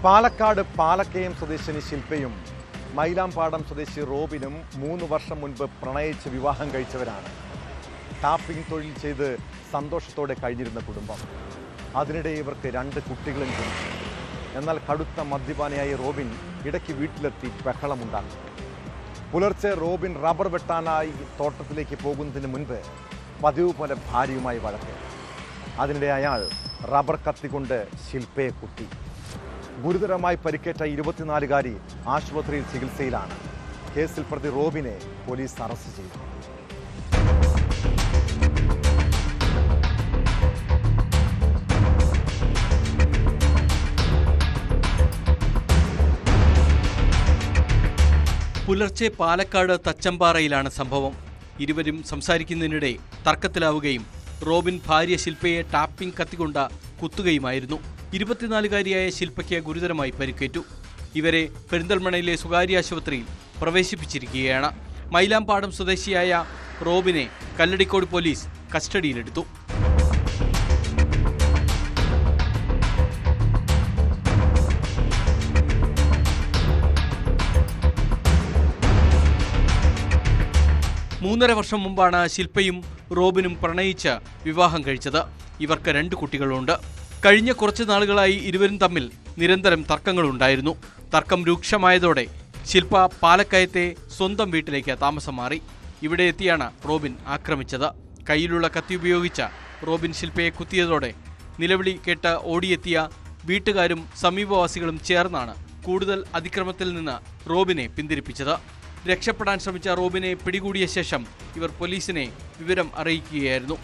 പാലക്കാട് പാലക്കയം സ്വദേശിനി ശില്പയും മൈലാമ്പാടം സ്വദേശി റോബിനും 3 വർഷം മുൻപ് പ്രണയിച്ച് വിവാഹം കഴിച്ചവരാണ്. ടാപ്പിംഗ് തൊഴിൽ ചെയ്ത് സന്തോഷത്തോടെ കഴിഞ്ഞിരുന്ന കുടുംബം. അതിനിടെ ഇവർക്ക് 2 കുട്ടികളും ജനിച്ചു. എന്നാൽ കടുത്ത മദ്യപാനിയായ റോബിൻ ഇടയ്ക്ക് വീട്ടിലെത്തി ബഹളമുണ്ടാക്കി. പുലർച്ചെ റോബിൻ റബ്ബർ വെട്ടാനായി തോട്ടത്തിലേക്ക് പോകുന്നതിന് മുൻപ് പതിവ് പോലെ ഭാര്യയുമായി വഴക്ക്. അതിനിടെ അയാൾ റബ്ബർ കത്തിക്കൊണ്ട് ശില്പയെ കുത്തി. ഗുരുതരമായി പരിക്കേറ്റ 24-കാരി ആശുപത്രിയിൽ ചികിത്സയിലാണ്. കേസിൽ പ്രതി റോബിനെ പോലീസ് അറസ്റ്റ് ചെയ്തു. പുലർച്ചെ പാലക്കാട് തച്ചമ്പാറയിലാണ് സംഭവം. ഇരുവരും സംസാരിക്കുന്നതിനിടെ തർക്കത്തിലാവുകയും റോബിൻ ഭാര്യ ശില്പയെ ടാപ്പിംഗ് കത്തികൊണ്ട് കുത്തുകയുമായിരുന്നു. 24-കാരിയായ ശില്പയ്ക്ക് ഗുരുതരമായി പരിക്കേറ്റു. ഇവരെ പെരിന്തൽമണ്ണയിലെ സ്വകാര്യ ആശുപത്രിയിൽ പ്രവേശിപ്പിച്ചിരിക്കുകയാണ്. മൈലാമ്പാടം സ്വദേശിയായ റോബിനെ കല്ലടിക്കോട് പോലീസ് കസ്റ്റഡിയിലെടുത്തു. മൂന്നര വർഷം മുമ്പാണ് ശില്പയും റോബിനും പ്രണയിച്ച് വിവാഹം കഴിച്ചത്. ഇവർക്ക് 2 കുട്ടികളുണ്ട്. കഴിഞ്ഞ കുറച്ച് നാളുകളായി ഇരുവരും തമ്മിൽ നിരന്തരം തർക്കങ്ങളുണ്ടായിരുന്നു. തർക്കം രൂക്ഷമായതോടെ ശില്പ പാലക്കയത്തെ സ്വന്തം വീട്ടിലേക്ക് താമസം മാറി. ഇവിടെ എത്തിയാണ് റോബിൻ ആക്രമിച്ചത്. കയ്യിലുള്ള കത്തി ഉപയോഗിച്ച റോബിൻ ശില്പയെ കുത്തിയതോടെ നിലവിളി കേട്ട് ഓടിയെത്തിയ വീട്ടുകാരും സമീപവാസികളും ചേർന്നാണ് കൂടുതൽ അതിക്രമത്തിൽ നിന്ന് റോബിനെ പിന്തിരിപ്പിച്ചത്. രക്ഷപ്പെടാൻ ശ്രമിച്ച റോബിനെ പിടികൂടിയ ശേഷം ഇവർ പോലീസിനെ വിവരം അറിയിക്കുകയായിരുന്നു.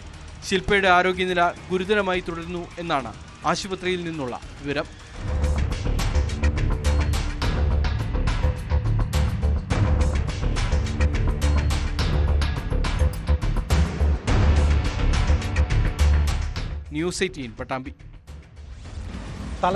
ശില്പയുടെ ആരോഗ്യനില ഗുരുതരമായി തുടരുന്നു എന്നാണ് ആശുപത്രിയിൽ നിന്നുള്ള വിവരം. ന്യൂസ് 18 പട്ടാമ്പി.